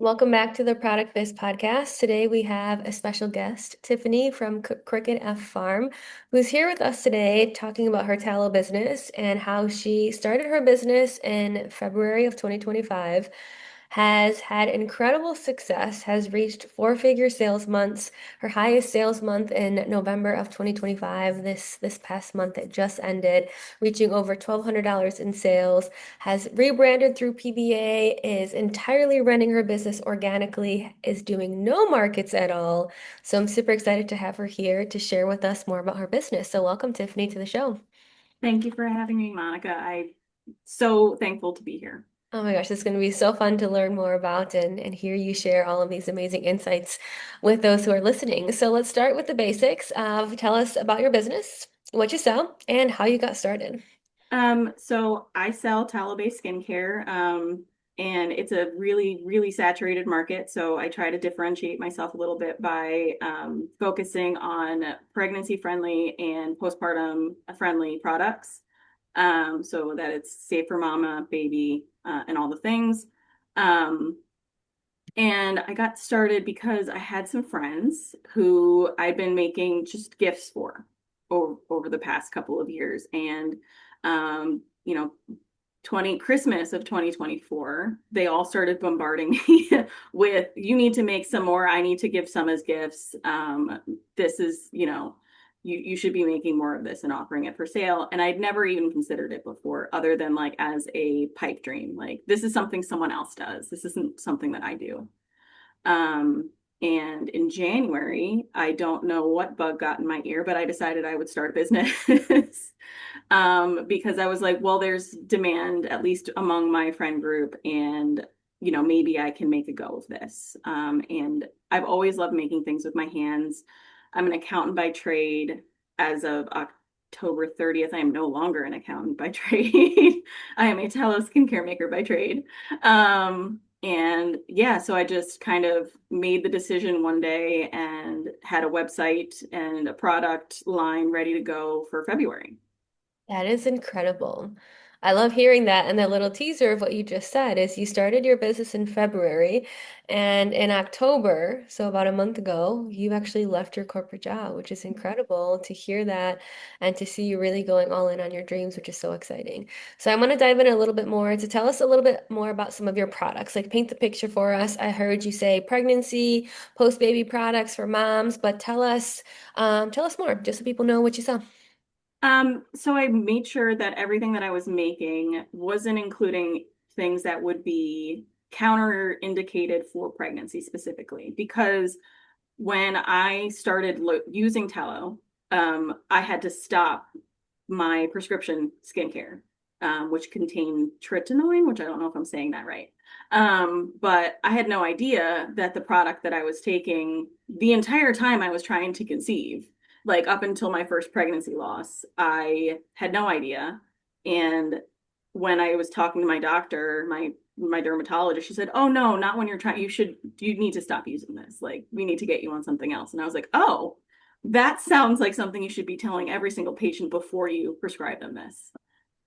Welcome back to the Product Biz podcast. Today we have a special guest, Tiffany from Cricket F Farm, who's here with us today talking about her tallow business and how she started her business in February of 2025, has had incredible success, has reached four-figure sales months, her highest sales month in November of 2025, this past month that just ended, reaching over $1,200 in sales, has rebranded through PBA, is entirely running her business organically, is doing no markets at all. So I'm super excited to have her here to share with us more about her business. So welcome, Tiffany, to the show. Thank you for having me, Monica. I'm so thankful to be here. Oh my gosh, it's going to be so fun to learn more about and hear you share all of these amazing insights with those who are listening. So let's start with the basics of tell us about your business, what you sell, and how you got started. So I sell tallow-based skincare, and it's a really, really saturated market. So I try to differentiate myself a little bit by focusing on pregnancy-friendly and postpartum-friendly products, so that it's safe for mama, baby, and all the things. Um, And I got started because I had some friends who I'd been making just gifts for over the past couple of years. And, um, you know, 20 Christmas of 2024, they all started bombarding me with, you need to make some more. I need to give some as gifts. This is, you should be making more of this and offering it for sale. And I'd never even considered it before, other than like as a pipe dream. Like, this is something someone else does. This isn't something that I do. Um, and in January, I don't know what bug got in my ear, but I decided I would start a business. Because I was like, well, there's demand, at least among my friend group, and maybe I can make a go of this. And I've always loved making things with my hands. I'm an accountant by trade. As of October 30th, I am no longer an accountant by trade. I am a tallow skincare maker by trade. And yeah, so I just kind of made the decision one day and had a website and a product line ready to go for February. That is incredible. I love hearing that. And that little teaser of what you just said is you started your business in February, and in October, so about a month ago, you actually left your corporate job, which is incredible to hear that and to see you really going all in on your dreams, which is so exciting. So I want to dive in a little bit more to tell us a little bit more about some of your products. Like paint the picture for us. I heard you say pregnancy, post-baby products for moms, but tell us more, just so people know what you sell. So I made sure that everything that I was making wasn't including things that would be counter indicated for pregnancy specifically, because when I started using tallow, I had to stop my prescription skincare, which contained tretinoin, which I don't know if I'm saying that right. But I had no idea that the product that I was taking the entire time I was trying to conceive, like up until my first pregnancy loss, I had no idea. And when I was talking to my doctor, my dermatologist, she said, "Oh no, not when you're trying. You need to stop using this. Like, we need to get you on something else." And I was like, "Oh, that sounds like something you should be telling every single patient before you prescribe them this."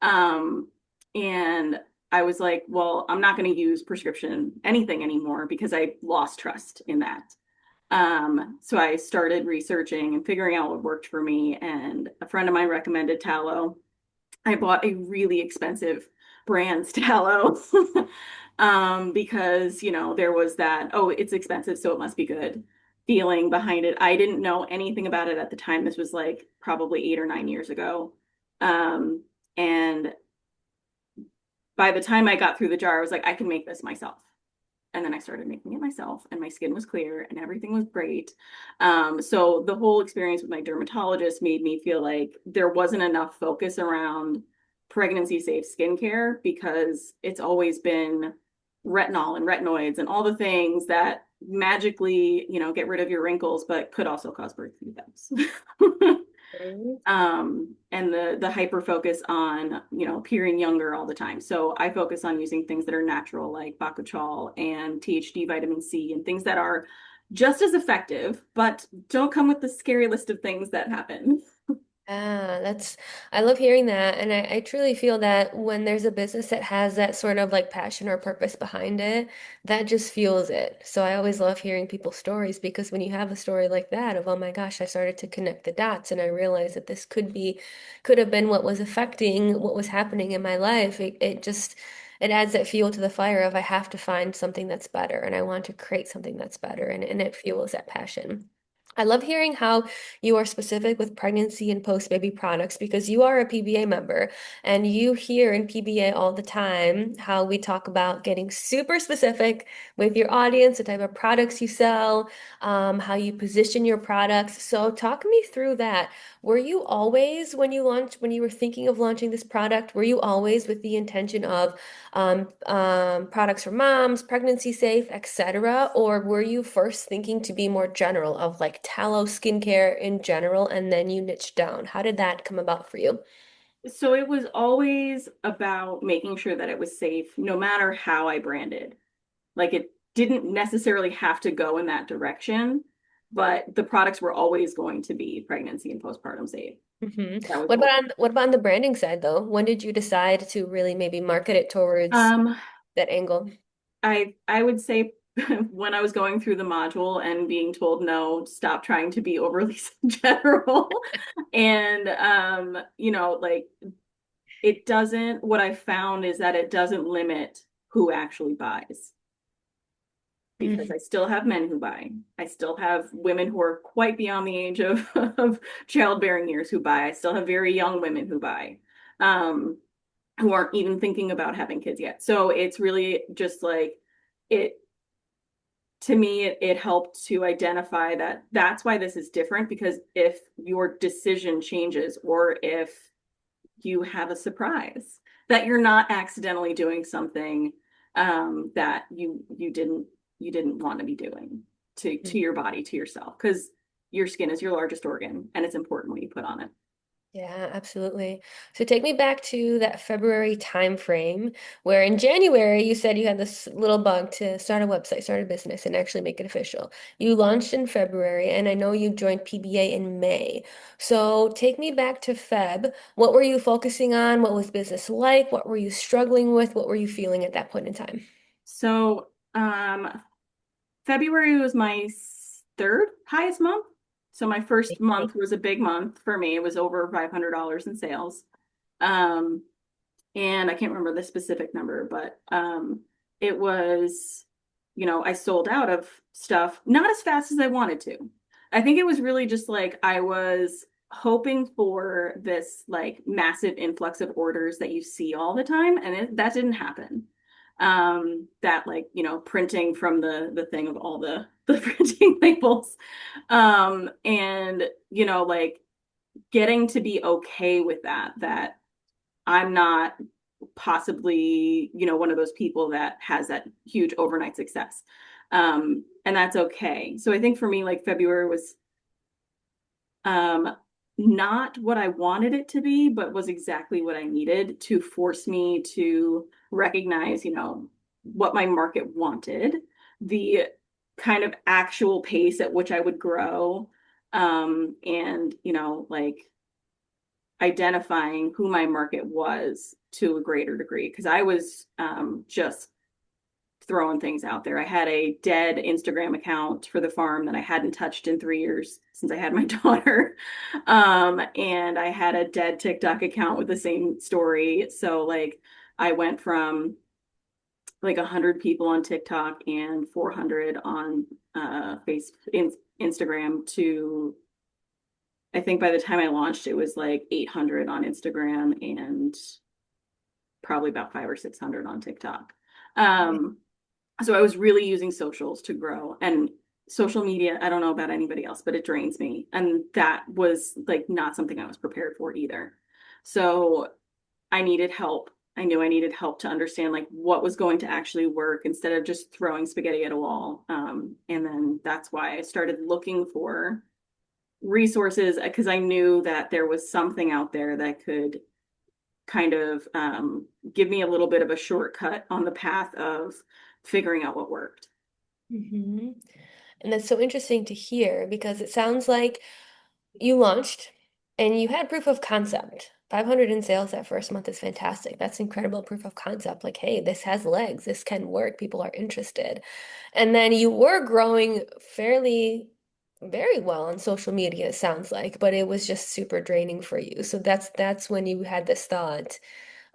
Um, and I was like, well, I'm not going to use prescription anything anymore because I lost trust in that. So I started researching and figuring out what worked for me. And a friend of mine recommended tallow. I bought a really expensive brand's tallow because, there was that, oh, it's expensive, so it must be good feeling behind it. I didn't know anything about it at the time. This was like probably 8 or 9 years ago. Um, and by the time I got through the jar, I was like, I can make this myself. And then I started making it myself, and my skin was clear and everything was great. So the whole experience with my dermatologist made me feel like there wasn't enough focus around pregnancy safe skincare, because it's always been retinol and retinoids and all the things that magically, get rid of your wrinkles, but could also cause birth defects. And the hyper focus on, appearing younger all the time. So I focus on using things that are natural, like bakuchiol and THD vitamin C, and things that are just as effective, but don't come with the scary list of things that happen. Yeah, I love hearing that. And I truly feel that when there's a business that has that sort of like passion or purpose behind it, that just fuels it. So I always love hearing people's stories because when you have a story like that of, oh my gosh, I started to connect the dots and I realized that this could have been what was affecting what was happening in my life. It adds that fuel to the fire of I have to find something that's better and I want to create something that's better and it fuels that passion. I love hearing how you are specific with pregnancy and post-baby products because you are a PBA member and you hear in PBA all the time how we talk about getting super specific with your audience, the type of products you sell, how you position your products. So talk me through that. Were you always, when you were thinking of launching this product, were you always with the intention of products for moms, pregnancy safe, etc.? Or were you first thinking to be more general of like tallow skincare in general and then you niched down? How did that come about for you? So it was always about making sure that it was safe, no matter how I branded. Like it didn't necessarily have to go in that direction, but the products were always going to be pregnancy and postpartum safe. That was always. What about on the branding side though? When did you decide to really maybe market it towards Um, that angle? I would say when I was going through the module and being told no, stop trying to be overly general. And like it doesn't, what I found is that it doesn't limit who actually buys. Because Mhm. I still have men who buy. I still have women who are quite beyond the age of childbearing years who buy. I still have very young women who buy, um, who aren't even thinking about having kids yet. So it's really just like it, to me, it helped to identify that that's why this is different because if your decision changes or if you have a surprise, that you're not accidentally doing something that you didn't want to be doing to your body, to yourself, because your skin is your largest organ and it's important what you put on it. Yeah, absolutely. So take me back to that February time frame where in January you said you had this little bug to start a website, start a business, and actually make it official. You launched in February, and I know you joined PBA in May. So take me back to Feb. What were you focusing on? What was business like? What were you struggling with? What were you feeling at that point in time? So February was my third highest month. So my first month was a big month for me. It was over $500 in sales. Um, and I can't remember the specific number, but it was, I sold out of stuff, not as fast as I wanted to. I think it was really just like I was hoping for this like massive influx of orders that you see all the time, and that didn't happen. That like, printing from the thing of all the printing labels. And like getting to be okay with that I'm not possibly, one of those people that has that huge overnight success. And that's okay. So I think for me, like February was um, not what I wanted it to be, but was exactly what I needed to force me to recognize, what my market wanted, the kind of actual pace at which I would grow, and, like identifying who my market was to a greater degree because I was just throwing things out there. I had a dead Instagram account for the farm that I hadn't touched in 3 years since I had my daughter. And I had a dead TikTok account with the same story. So like I went from like 100 people on TikTok and 400 on Instagram to I think by the time I launched, it was like 800 on Instagram and probably about 500 or 600 on TikTok. Um, so I was really using socials to grow and social media. I don't know about anybody else, but it drains me. And that was like not something I was prepared for either. So I needed help. I knew I needed help to understand like what was going to actually work instead of just throwing spaghetti at a wall. And then that's why I started looking for resources because I knew that there was something out there that could kind of give me a little bit of a shortcut on the path of figuring out what worked. And that's so interesting to hear because it sounds like you launched. And you had proof of concept. 500 in sales that first month is fantastic. That's incredible proof of concept. Like, hey, this has legs. This can work. People are interested. And then you were growing fairly, very well on social media, it sounds like, but it was just super draining for you. So that's when you had this thought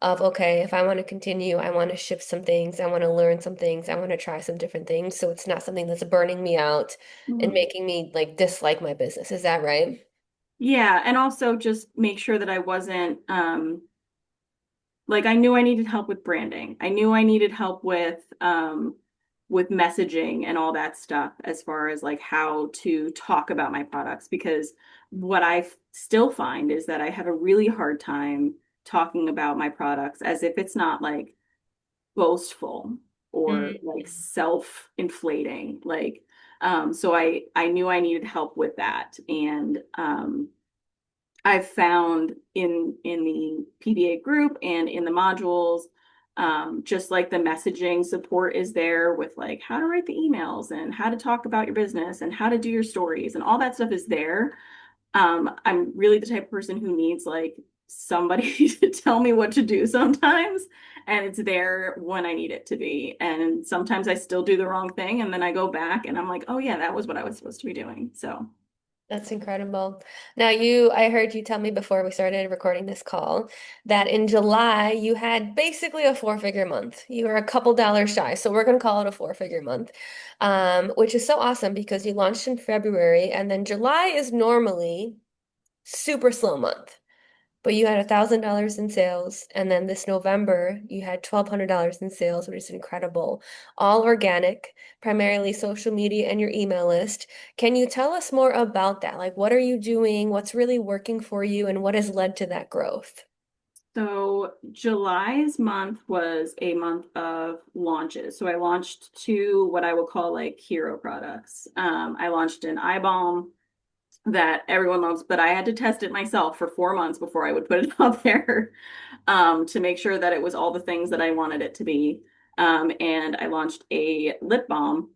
of, okay, if I want to continue, I want to shift some things, I want to learn some things, I want to try some different things. So it's not something that's burning me out and Mhm. making me like dislike my business. Is that right? Yeah, and also just make sure that I wasn't like I knew I needed help with branding. I knew I needed help with messaging and all that stuff as far as like how to talk about my products because what still find is that I have a really hard time talking about my products as if it's not like boastful or Mm. like self-inflating. Like so I knew I needed help with that and I've found in the PBA group and in the modules, just like the messaging support is there with like how to write the emails and how to talk about your business and how to do your stories and all that stuff is there. I'm really the type of person who needs like somebody to tell me what to do sometimes, and it's there when I need it to be. And sometimes I still do the wrong thing, and then I go back and I'm like, oh yeah, that was what I was supposed to be doing. So. That's incredible. Now I heard you tell me before we started recording this call that in July you had basically a four-figure month. You were a couple dollars shy, so we're going to call it a four-figure month, which is so awesome because you launched in February, and then July is normally super slow month. But you had $1,000 in sales, and then this November you had $1,200 in sales, which is incredible. All organic, primarily social media and your email list. Can you tell us more about that? Like, what are you doing? What's really working for you, and what has led to that growth? So July's month was a month of launches. So I launched two what I would call like hero products. I launched an eye balm that everyone loves, but I had to test it myself for 4 months before I would put it out there to make sure that it was all the things that I wanted it to be. And I launched a lip balm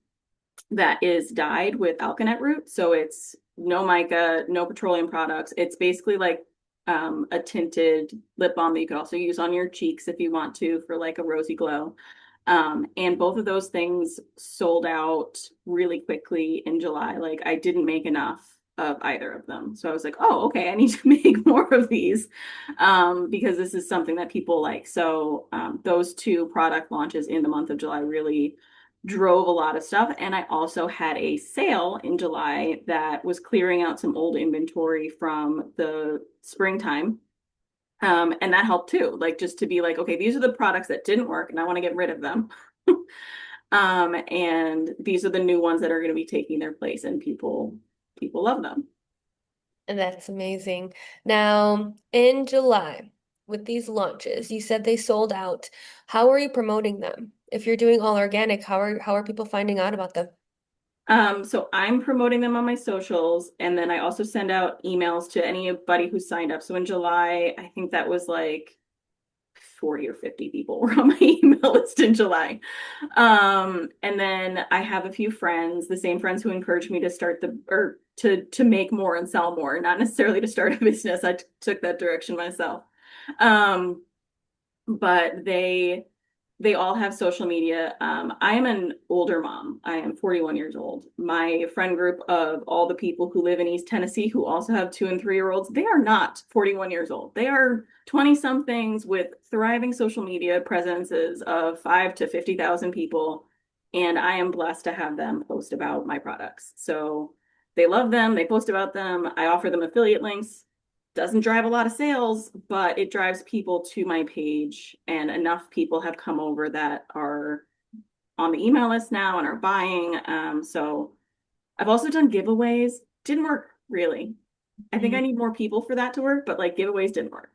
that is dyed with alkanet root. So it's no mica, no petroleum products. It's basically like a tinted lip balm that you could also use on your cheeks if you want to for like a rosy glow. And both of those things sold out really quickly in July. Like I didn't make enough of either of them. So I was like, oh, okay, I need to make more of these because this is something that people like. So those two product launches in the month of July really drove a lot of stuff. And I also had a sale in July that was clearing out some old inventory from the springtime. And that helped too, like just to be like, okay, these are the products that didn't work and I want to get rid of them. And these are the new ones that are going to be taking their place and people love them. And that's amazing. Now, in July, with these launches, you said they sold out. How are you promoting them? If you're doing all organic, how are people finding out about them? So I'm promoting them on my socials, and then I also send out emails to anybody who signed up. So in July, I think that was like 40 or 50 people were on my email list in July. And then I have a few friends, the same friends who encouraged me to start the or to make more and sell more, not necessarily to start a business. I took that direction myself. Um, but they all have social media. I am an older mom. I am 41 years old. My friend group of all the people who live in East Tennessee who also have 2 and 3 year olds, they are not 41 years old. They are 20 somethings with thriving social media presences of 5 to 50,000 people. And I am blessed to have them post about my products. So they love them. They post about them. I offer them affiliate links. Doesn't drive a lot of sales, but it drives people to my page, and enough people have come over that are on the email list now and are buying. So I've also done giveaways. Didn't work really. I think I Mm. need more people for that to work, but like giveaways didn't work.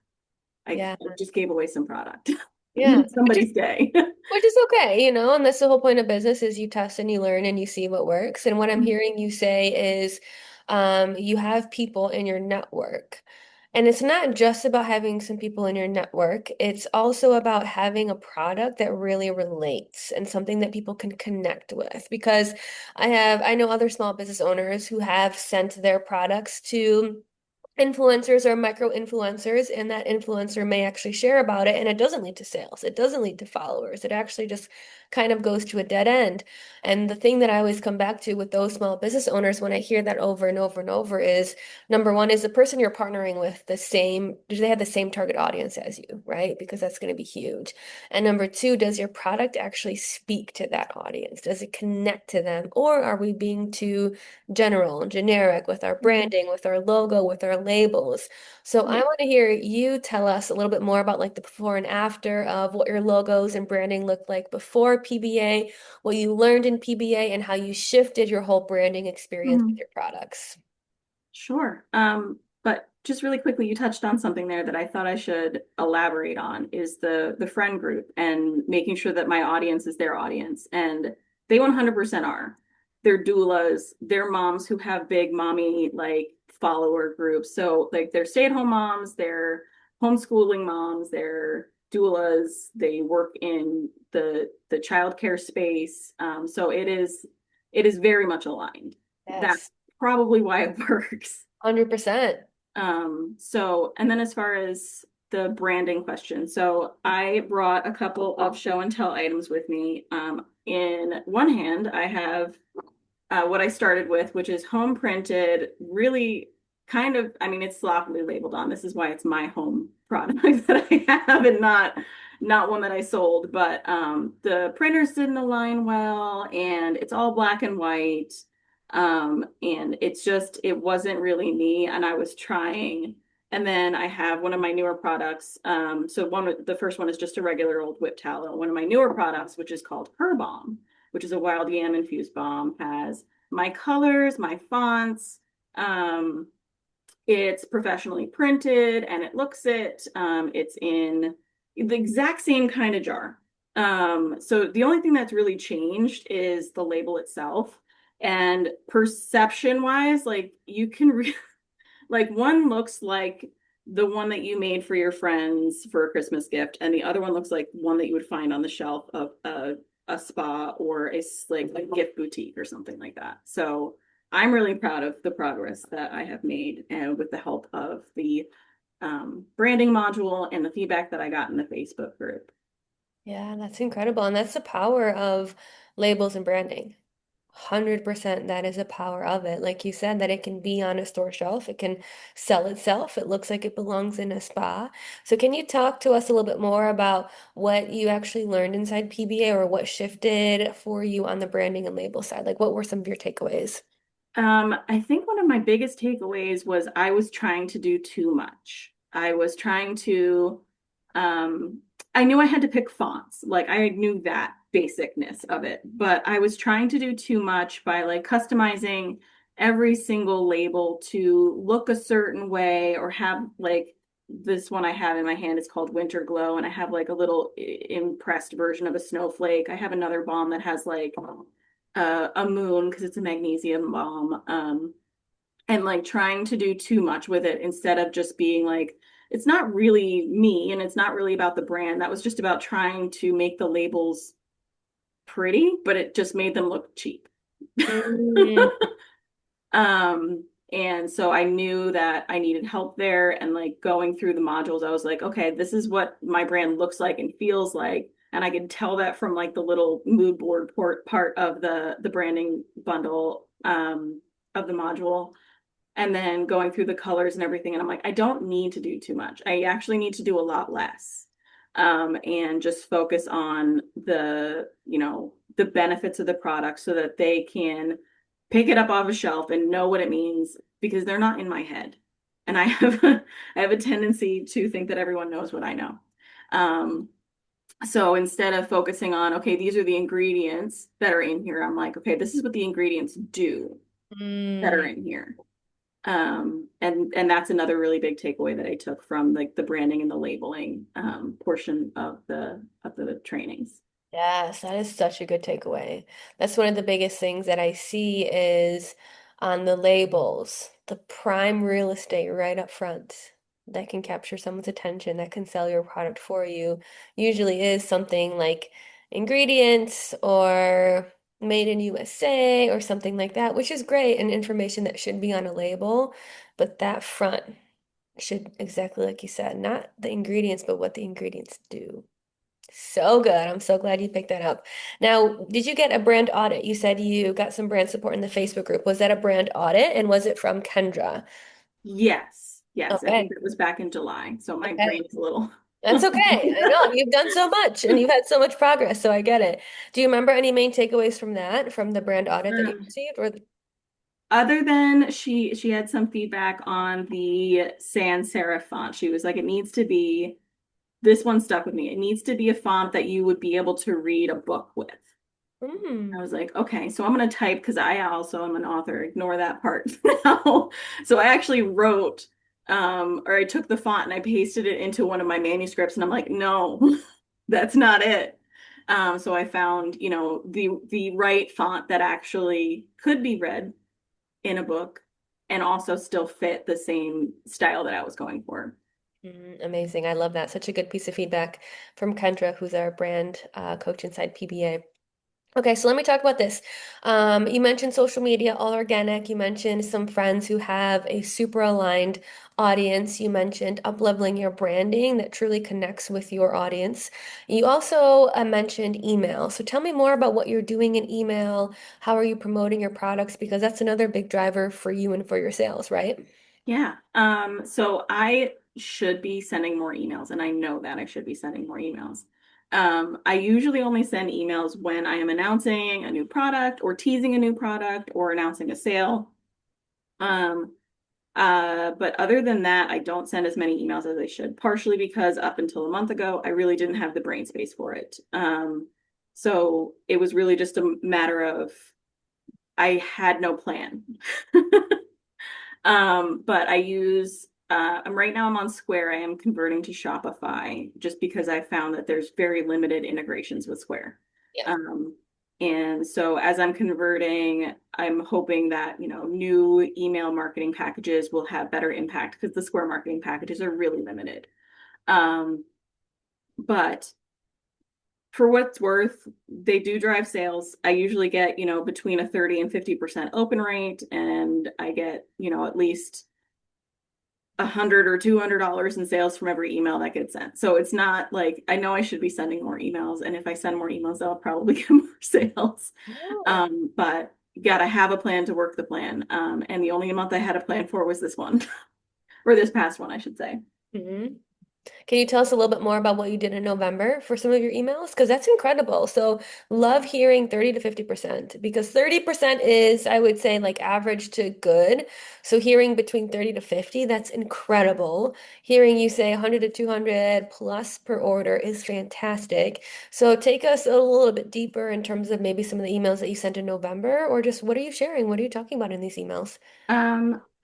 I Yeah. just gave away some product. Yeah. Made somebody's day. Which is okay, and that's the whole point of business is you test and you learn and you see what works. And what I'm hearing you say is you have people in your network. And it's not just about having some people in your network. It's also about having a product that really relates and something that people can connect with. Because I know other small business owners who have sent their products to influencers are micro influencers, and that influencer may actually share about it, and it doesn't lead to sales. It doesn't lead to followers. It actually just kind of goes to a dead end. And the thing that I always come back to with those small business owners when I hear that over and over and over is number one, is the person you're partnering with the same, do they have the same target audience as you, right? Because that's going to be huge. And number two, does your product actually speak to that audience? Does it connect to them? Or are we being too general and generic with our Mhm. branding, with our logo, with our labels? So I Yeah. want to hear you tell us a little bit more about like the before and after of what your logos and branding looked like before PBA, what you learned in PBA, and how you shifted your whole branding experience with Mhm. your products. Sure. But just really quickly, you touched on something there that I thought I should elaborate on is the friend group and making sure that my audience is their audience. And they 100% are. They're doulas, they're moms who have big mommy like follower groups. So like they're stay-at-home moms, they're homeschooling moms, they're doulas, they work in the childcare space. So it is very much aligned. That's Yes, probably why it works. 100%. And then as far as the branding question, so I brought a couple of show and tell items with me. In one hand, I have what I started with, which is home printed, really kind of, I mean, it's sloppily labeled on. This is why it's my home product that I have and not one that I sold. But the printers didn't align well, and it's all black and white. And it wasn't really me, and I was trying. And then I have one of my newer products. The first one is just a regular old whip tallow. One of my newer products, which is called Her Balm, which is a wild yam infused balm, has my colors, my fonts. Um, it's professionally printed and it looks it. It's in the exact same kind of jar. So the only thing that's really changed is the label itself. And perception wise, like you can like one looks like the one that you made for your friends for a Christmas gift, and the other one looks like one that you would find on the shelf of a spa or like a gift boutique or something like that. So I'm really proud of the progress that I have made, and with the help of the branding module and the feedback that I got in the Facebook group. Yeah, that's incredible. And that's the power of labels and branding. 100% that is a power of it. Like you said, that it can be on a store shelf, it can sell itself. It looks like it belongs in a spa. So can you talk to us a little bit more about what you actually learned inside PBA or what shifted for you on the branding and label side? Like what were some of your takeaways? I think one of my biggest takeaways was I was trying to do too much. I was trying to, um, I knew I had to pick fonts. Like I knew that basicness of it, but I was trying to do too much by like customizing every single label to look a certain way or have like this one I have in my hand is called Winter Glow, and I have like a little impressed version of a snowflake. I have another balm that has like a moon because it's a magnesium balm. And like trying to do too much with it instead of just being like, it's not really me and it's not really about the brand. That was just about trying to make the labels pretty, but it just made them look cheap. Mm, And so I knew that I needed help there. And like going through the modules, I was like, okay, this is what my brand looks like and feels like. And I could tell that from like the little mood board part of the branding bundle of the module. And then going through the colors and everything. And I'm like, I don't need to do too much. I actually need to do a lot less. And just focus on the benefits of the product so that they can pick it up off a shelf and know what it means because they're not in my head. And I have I have a tendency to think that everyone knows what I know. Um, so instead of focusing on, okay, these are the ingredients that are in here, I'm like, okay, this is what the ingredients do that are mm. in here. And that's another really big takeaway that I took from like the branding and the labeling portion of the trainings. Yes, that is such a good takeaway. That's one of the biggest things that I see is on the labels, the prime real estate right up front that can capture someone's attention, that can sell your product for you, usually is something like ingredients or made in USA or something like that, which is great and information that should be on a label. But that front, Should exactly like you said, not the ingredients, but what the ingredients do. So good. I'm so glad you picked that up. Now, did you get a brand audit? You said you got some brand support in the Facebook group. Was that a brand audit and was it from Kendra? Yes, yes. I think Okay. that was back in July. So my Okay. brain is a little. That's okay. I know you've done so much and you've had so much progress, so I get it. Do you remember any main takeaways from that, from the brand audit that you Um, received? Or Other than she had some feedback on the sans serif font. She was like, it needs to be, this one stuck with me. It needs to be a font that you would be able to read a book with. I mm, was like, okay, so I'm going to type because I also am an author. Ignore that part now. So I actually wrote, or I took the font and I pasted it into one of my manuscripts, and I'm like, no, that's not it. So I found, the right font that actually could be read in a book and also still fit the same style that I was going for. amazing. I love that. Such a good piece of feedback from Kendra, who's our brand coach inside PBA. Okay, so let me talk about this. You mentioned social media, all organic. You mentioned some friends who have a super aligned audience. You mentioned up-leveling your branding that truly connects with your audience. You also mentioned email. So tell me more about what you're doing in email. How are you promoting your products? Because that's another big driver for you and for your sales, right? Yeah. So I should be sending more emails, and I know that I should be sending more emails. I usually only send emails when I am announcing a new product or teasing a new product or announcing a sale. Um, but other than that, I don't send as many emails as I should, partially because up until a month ago, I really didn't have the brain space for it. So it was really just a matter of I had no plan. But I use I'm right now I'm on Square. I am converting to Shopify just because I found that there's very limited integrations with Square. Yeah. Um, and so as I'm converting, I'm hoping that, new email marketing packages will have better impact because the Square marketing packages are really limited. Um, but for what it's worth, they do drive sales. I usually get, between a 30 and 50% open rate, and I get, at least $100 or $200 in sales from every email that gets sent. So it's not like I know I should be sending more emails, and if I send more emails, I'll probably get more sales. Oh. But you gotta have a plan to work the plan. And the only month I had a plan for was this one, or this past one, I should say. Mhm. Can you tell us a little bit more about what you did in November for some of your emails? Because that's incredible. So, love hearing 30 to 50% because 30% is, I would say, like average to good. So, hearing between 30 to 50, that's incredible. Hearing you say 100 to 200 plus per order is fantastic. So, take us a little bit deeper in terms of maybe some of the emails that you sent in November, or just what are you sharing? What are you talking about in these emails?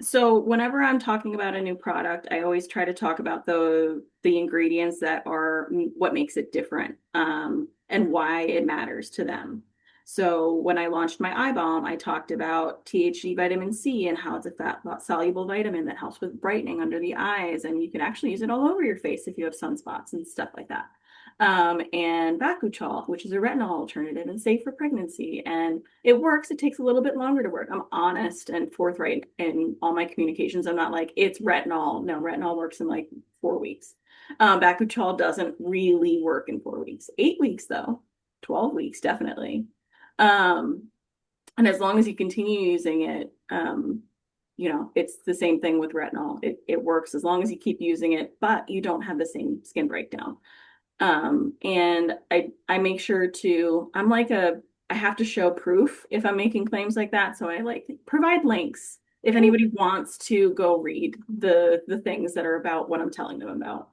So whenever I'm talking about a new product, I always try to talk about the ingredients that are what makes it different, and why it matters to them. So when I launched my eye balm, I talked about THC vitamin C and how it's a fat soluble vitamin that helps with brightening under the eyes, and you can actually use it all over your face if you have sunspots and stuff like that. And Bakuchiol, which is a retinol alternative and safe for pregnancy. And it works. It takes a little bit longer to work. I'm honest and forthright in all my communications. I'm not like, it's retinol. No, retinol works in like 4 weeks. Bakuchiol doesn't really work in 4 weeks. 8 weeks, though. 12 weeks, definitely. Um, and as long as you continue using it, it's the same thing with retinol. It works as long as you keep using it, but you don't have the same skin breakdown. And I make sure I'm like I have to show proof if I'm making claims like that. So I like provide links if anybody wants to go read the things that are about what I'm telling them about.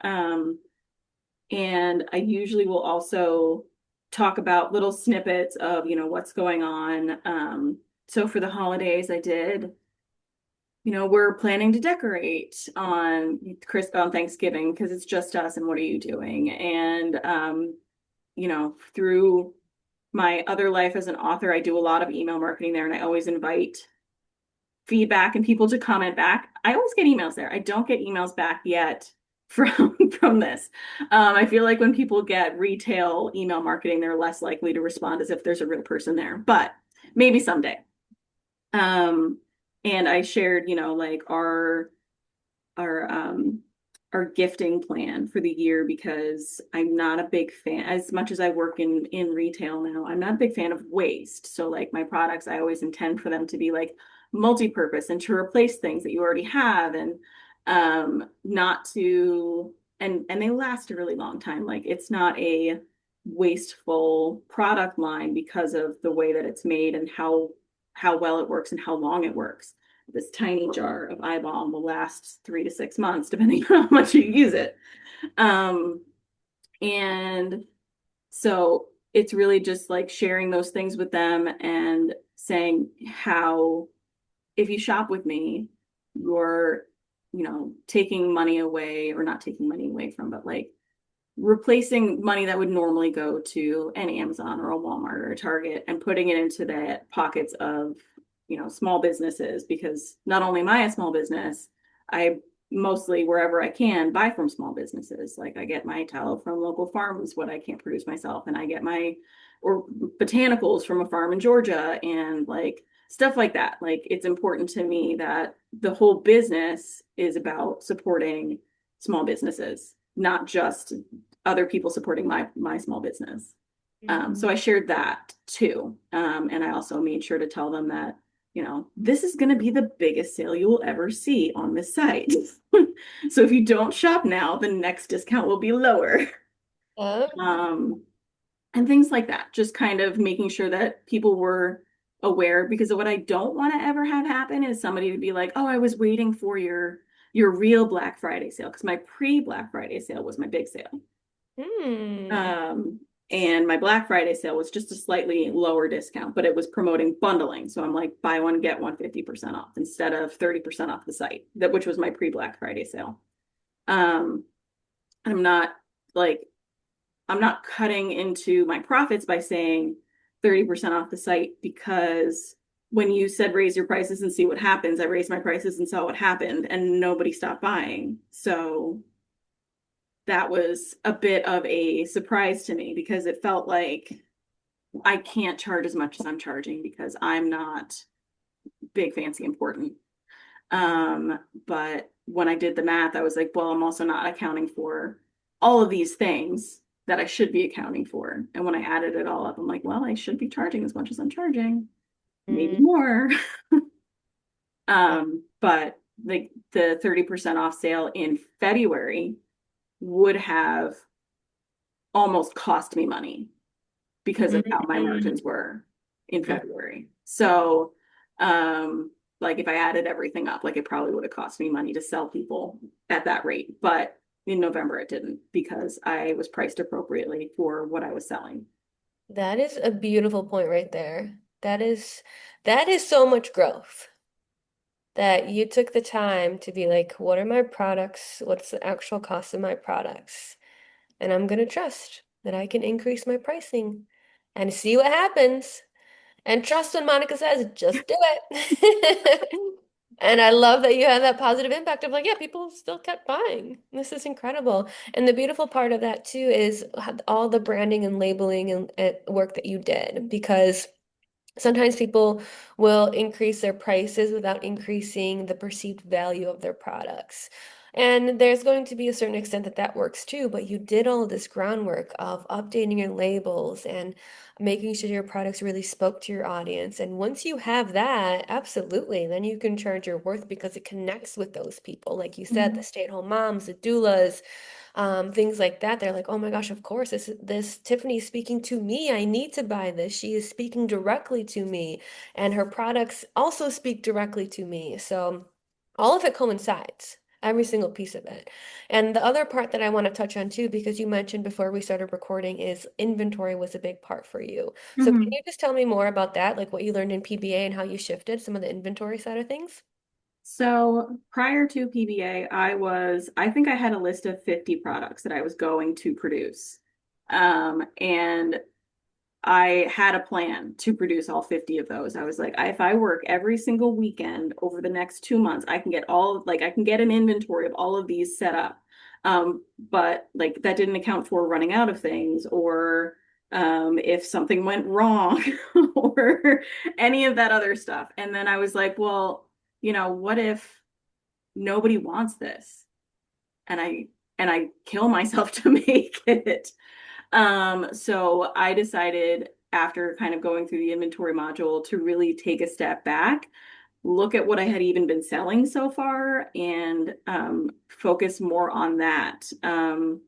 And I usually will also talk about little snippets of, what's going on. So for the holidays, I did, we're planning to decorate on Thanksgiving because it's just us and what are you doing? And through my other life as an author, I do a lot of email marketing there, and I always invite feedback and people to comment back. I always get emails there. I don't get emails back yet from this. I feel like when people get retail email marketing, they're less likely to respond as if there's a real person there, but maybe someday. Um, and I shared, like our our gifting plan for the year because I'm not a big fan, as much as I work in retail now, I'm not a big fan of waste. So like my products, I always intend for them to be like multi-purpose and to replace things that you already have and not to and they last a really long time. Like it's not a wasteful product line because of the way that it's made and how well it works and how long it works. This tiny jar of eye balm will last 3 to 6 months, depending on how much you use it. Um, and so it's really just like sharing those things with them and saying how, if you shop with me, you're, taking money away or not taking money away from, but like replacing money that would normally go to an Amazon or a Walmart or a Target and putting it into the pockets of, small businesses because not only am I a small business, I mostly wherever I can buy from small businesses. Like I get my tallow from local farms, what I can't produce myself, and I get my or botanicals from a farm in Georgia and like stuff like that. Like it's important to me that the whole business is about supporting small businesses, not just other people supporting my small business. So I shared that too. And I also made sure to tell them that, this is going to be the biggest sale you will ever see on this site. So if you don't shop now, the next discount will be lower. Um, Um, and things like that. Just kind of making sure that people were aware because of what I don't want to ever have happen is somebody to be like, "Oh, I was waiting for your real Black Friday sale," because my pre-Black Friday sale was my big sale. hmm. Um, and my Black Friday sale was just a slightly lower discount, but it was promoting bundling. So I'm like, buy one, get one 50% off instead of 30% off the site, that which was my pre-Black Friday sale. Um, I'm not like I'm not cutting into my profits by saying 30% off the site because when you said raise your prices and see what happens, I raised my prices and saw what happened and nobody stopped buying. So that was a bit of a surprise to me because it felt like I can't charge as much as I'm charging because I'm not big, fancy, important. Um, but when I did the math, I was like, well, I'm also not accounting for all of these things that I should be accounting for. And when I added it all up, I'm like, well, I should be charging as much as I'm charging, maybe Mm. more. But the 30% off sale in February would have almost cost me money because of how my Mm. margins were in February. So, like if I added everything up, like it probably would have cost me money to sell people at that rate. But in November, it didn't because I was priced appropriately for what I was selling. That is a beautiful point right there. That is so much growth that you took the time to be like, what are my products? What's the actual cost of my products? And I'm gonna trust that I can increase my pricing and see what happens. And trust when Monica says, just do it. And I love that you had that positive impact of like, yeah, people still kept buying. This is incredible. And the beautiful part of that too is all the branding and labeling and work that you did because sometimes people will increase their prices without increasing the perceived value of their products. And there's going to be a certain extent that that works too, but you did all of this groundwork of updating your labels and making sure your products really spoke to your audience. And once you have that, absolutely, then you can charge your worth because it connects with those people. Like you said, the Mhm. stay-at-home moms, the doulas, things like that. They're like, oh my gosh, of course, this Tiffany is speaking to me. I need to buy this. She is speaking directly to me, and her products also speak directly to me. So all of it coincides. Every single piece of it. And the other part that I want to touch on too, because you mentioned before we started recording, is inventory was a big part for you. So can Mhm. you just tell me more about that, like what you learned in PBA and how you shifted some of the inventory side of things? So prior to PBA, I think I had a list of 50 products that I was going to produce. And I had a plan to produce all 50 of those. I was like, if I work every single weekend over the next 2 months, I can get an inventory of all of these set up. But like that didn't account for running out of things or if something went wrong or any of that other stuff. And then I was like, well, what if nobody wants this. And I kill myself to make it. So I decided after kind of going through the inventory module to really take a step back, look at what I had even been selling so far, and focus more on that, and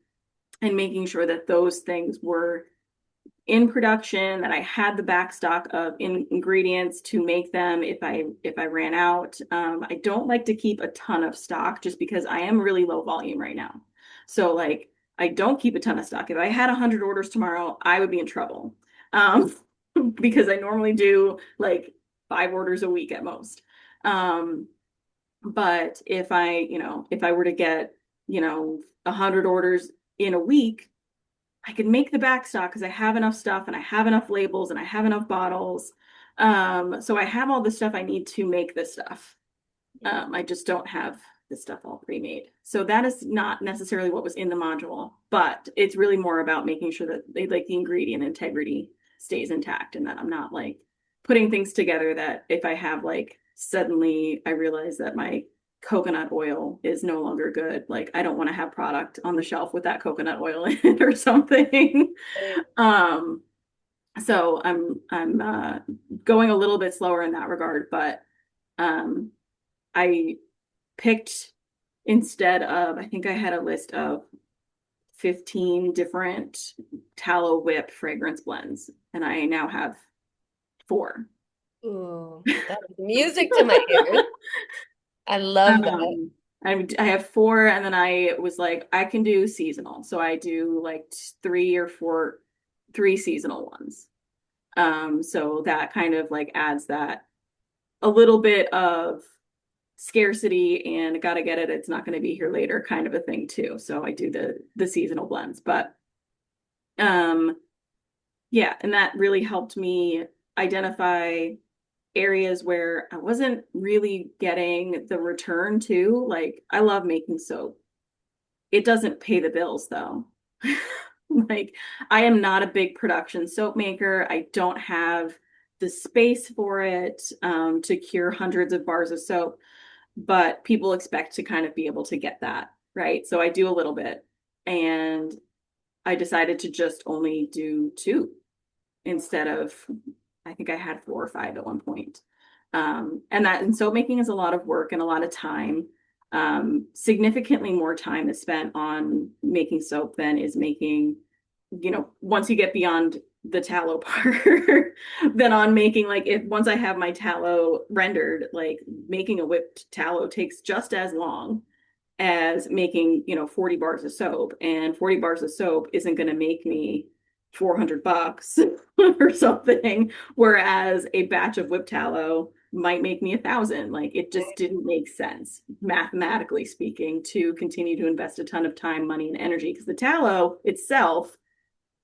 making sure that those things were in production, that I had the back stock of ingredients to make them if I ran out. I don't like to keep a ton of stock just because I am really low volume right now. So like I don't keep a ton of stock. If I had 100 orders tomorrow, I would be in trouble. Um, because I normally do like 5 orders a week at most. Um, but if I were to get, 100 orders in a week, I could make the back stock because I have enough stuff and I have enough labels and I have enough bottles. So I have all the stuff I need to make this stuff. Yeah. I just don't have the stuff all pre-made. So that is not necessarily what was in the module, but it's really more about making sure that like the ingredient integrity stays intact and that I'm not like putting things together that if I have like suddenly I realize that my coconut oil is no longer good. Like I don't want to have product on the shelf with that coconut oil in it or something. Right. Um, so I'm going a little bit slower in that regard, but um I picked instead of, I think I had a list of 15 different tallow whip fragrance blends, and I now have 4. Ooh, that is music to my ears. I love that. Um, I have 4, and then I was like, I can do seasonal. So I do like 3 seasonal ones. So that kind of like adds that a little bit of scarcity and gotta get it, it's not going to be here later kind of a thing too. So I do the seasonal blends, but um yeah, and that really helped me identify areas where I wasn't really getting the return to. Like I love making soap. It doesn't pay the bills though. Like I am not a big production soap maker. I don't have the space for it to cure hundreds of bars of soap, but people expect to kind of be able to get that, right? So I do a little bit. And I decided to just only do 2 instead of, I think I had 4 or 5 at one point. And soap making is a lot of work and a lot of time. Significantly more time is spent on making soap than is making, once you get beyond the tallow part, than on making like if once I have my tallow rendered, like making a whipped tallow takes just as long as making, 40 bars of soap. And 40 bars of soap isn't going to make me $400 or something. Whereas a batch of whipped tallow might make me 1,000. Like it just didn't make sense, mathematically speaking, to continue to invest a ton of time, money, and energy because the tallow itself,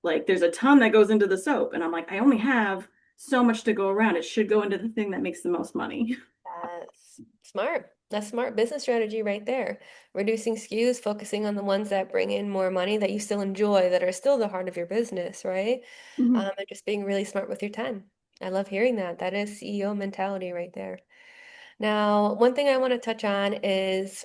like there's a ton that goes into the soap. And I'm like, I only have so much to go around. It should go into the thing that makes the most money. That's smart. That's smart business strategy right there. Reducing SKUs, focusing on the ones that bring in more money that you still enjoy, that are still the heart of your business, right? Mhm. And just being really smart with your time. I love hearing that. That is CEO mentality right there. Now, one thing I want to touch on is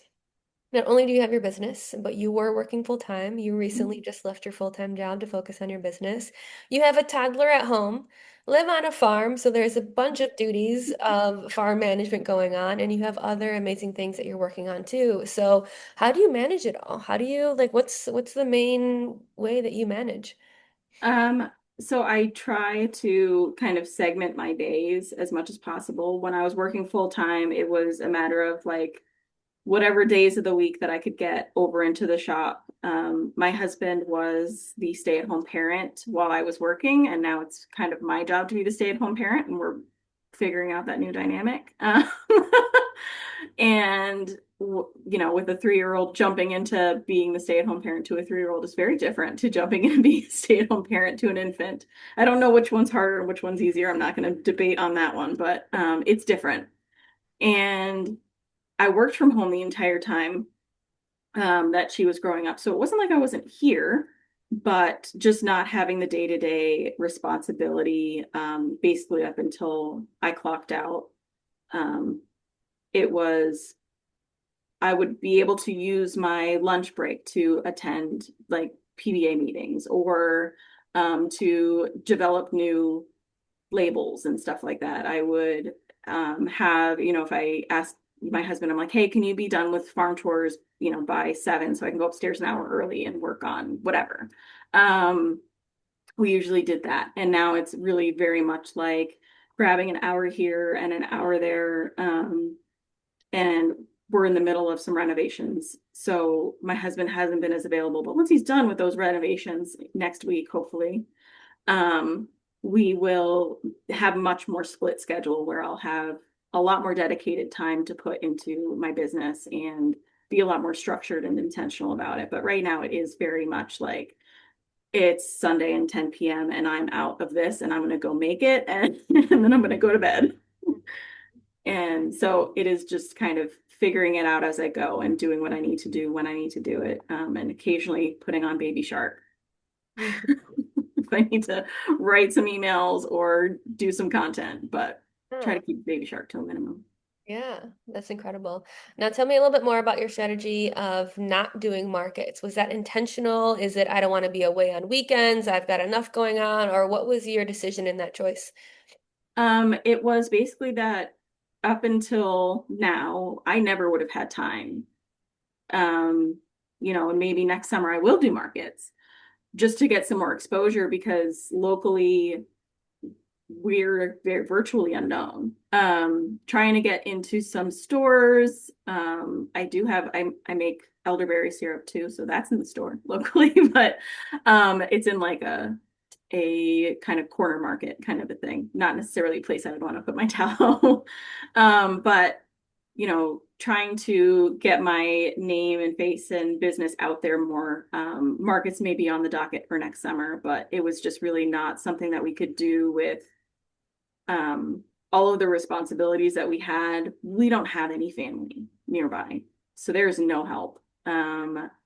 not only do you have your business, but you were working full time. You recently just left your full-time job to focus on your business. You have a toddler at home, live on a farm, so there's a bunch of duties of farm management going on, and you have other amazing things that you're working on too. So, how do you manage it all? How do you like what's the main way that you manage? Um, so I try to kind of segment my days as much as possible. When I was working full time, it was a matter of like whatever days of the week that I could get over into the shop. My husband was the stay-at-home parent while I was working, and now it's kind of my job to be the stay-at-home parent, and we're figuring out that new dynamic. And with a 3-year-old jumping into being the stay-at-home parent to a 3-year-old is very different to jumping in and being a stay-at-home parent to an infant. I don't know which one's harder and which one's easier. I'm not going to debate on that one, but it's different. And I worked from home the entire time that she was growing up. So it wasn't like I wasn't here, but just not having the day-to-day responsibility, basically up until I clocked out. Um, it was I would be able to use my lunch break to attend like PBA meetings or to develop new labels and stuff like that. I would have, if I asked my husband, I'm like, hey, can you be done with farm chores, by 7 so I can go upstairs an hour early and work on whatever. Um, we usually did that. And now it's really very much like grabbing an hour here and an hour there. And we're in the middle of some renovations. So my husband hasn't been as available, but once he's done with those renovations next week, hopefully, um, we will have much more split schedule where I'll have a lot more dedicated time to put into my business and be a lot more structured and intentional about it. But right now it is very much like it's Sunday and 10 p.m. and I'm out of this and I'm going to go make it and then I'm going to go to bed. And so it is just kind of figuring it out as I go and doing what I need to do when I need to do it. And occasionally putting on Baby Shark if I need to write some emails or do some content, but try to Yeah. keep Baby Shark to a minimum. Yeah, that's incredible. Now tell me a little bit more about your strategy of not doing markets. Was that intentional? Is it I don't want to be away on weekends, I've got enough going on, or what was your decision in that choice? It was basically that up until now, I never would have had time. Um, and maybe next summer I will do markets just to get some more exposure because locally we're very virtually unknown. Trying to get into some stores. I make elderberry syrup too, so that's in the store locally, but it's in like a kind of corner market kind of a thing, not necessarily a place I would want to put my tallow. But trying to get my name and face and business out there more. Markets may be on the docket for next summer, but it was just really not something that we could do with um, all of the responsibilities that we had. We don't have any family nearby, so there's no help.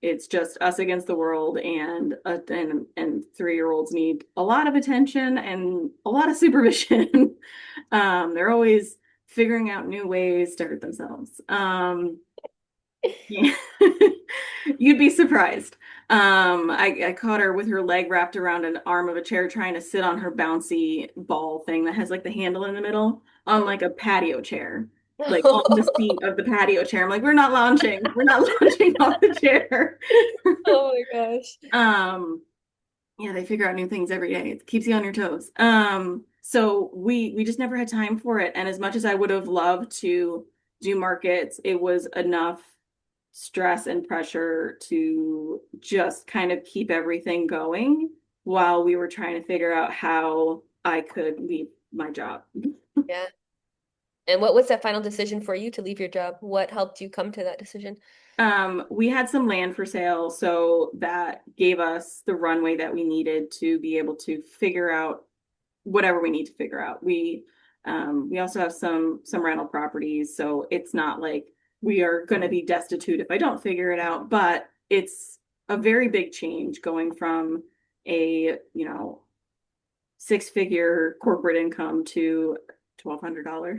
It's just us against the world, and 3-year-olds need a lot of attention and a lot of supervision. They're always figuring out new ways to hurt themselves. Yeah. You'd be surprised. I caught her with her leg wrapped around an arm of a chair trying to sit on her bouncy ball thing that has like the handle in the middle on like a patio chair, like on the seat of the patio chair. I'm like, we're not launching. We're not launching off the chair. Oh my gosh. Um, yeah, they figure out new things every day. It keeps you on your toes. So we just never had time for it. And as much as I would have loved to do markets, it was enough stress and pressure to just kind of keep everything going while we were trying to figure out how I could leave my job. Yeah. And what was that final decision for you to leave your job? What helped you come to that decision? We had some land for sale, so that gave us the runway that we needed to be able to figure out whatever we need to figure out. We also have some rental properties, so it's not like we are going to be destitute if I don't figure it out, but it's a very big change going from a, 6-figure corporate income to $1,200.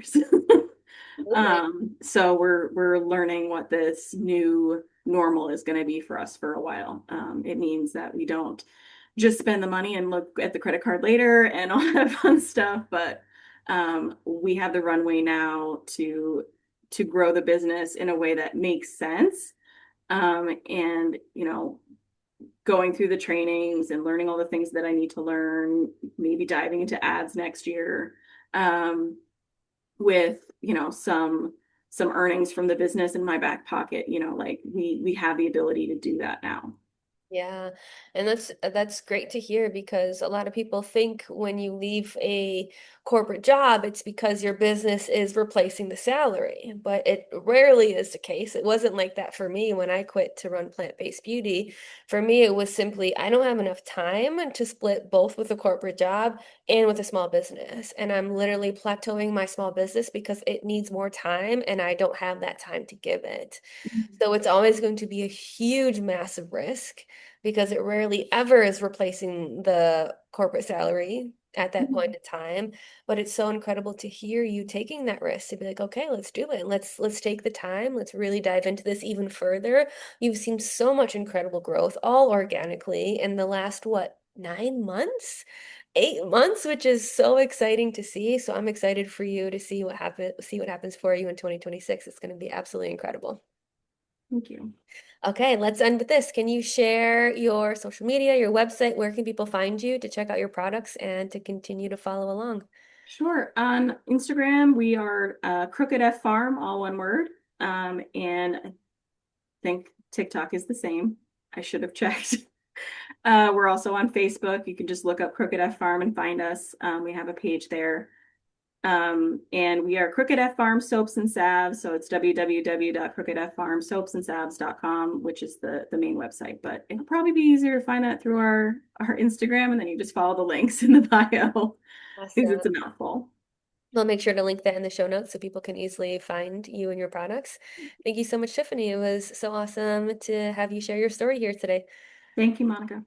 Absolutely. So we're learning what this new normal is going to be for us for a while. It means that we don't just spend the money and look at the credit card later and all that fun stuff, but we have the runway now to grow the business in a way that makes sense. And going through the trainings and learning all the things that I need to learn, maybe diving into ads next year. With some earnings from the business in my back pocket, like we have the ability to do that now. Yeah, and that's great to hear because a lot of people think when you leave a corporate job, it's because your business is replacing the salary, but it rarely is the case. It wasn't like that for me when I quit to run plant-based beauty. For me, it was simply I don't have enough time to split both with a corporate job and with a small business, and I'm literally plateauing my small business because it needs more time and I don't have that time to give it. So it's always going to be a huge, massive risk because it rarely ever is replacing the corporate salary. at that point in time. But it's so incredible to hear you taking that risk to be like, okay, let's do it. Let's take the time. Let's really dive into this even further. You've seen so much incredible growth, all organically in the last, what, 9 months? 8 months, which is so exciting to see. So I'm excited for you to see what happens for you in 2026. It's going to be absolutely incredible. Thank you. Okay, let's end with this. Can you share your social media, your website? Where can people find you to check out your products and to continue to follow along? Sure. On Instagram, we are Crooked F Farm, all one word. And I think TikTok is the same. I should have checked. We're also on Facebook. You can just look up Crooked F Farm and find us. We have a page there. And we are Crooked F Farm Soaps and Salves. So it's www.crookedffarmsoapsandsabs.com, which is the main website. But it'll probably be easier to find that through our Instagram, and then you just follow the links in the bio because Awesome. it's a mouthful. I'll make sure to link that in the show notes so people can easily find you and your products. Thank you so much, Tiffany. It was so awesome to have you share your story here today. Thank you, Monica.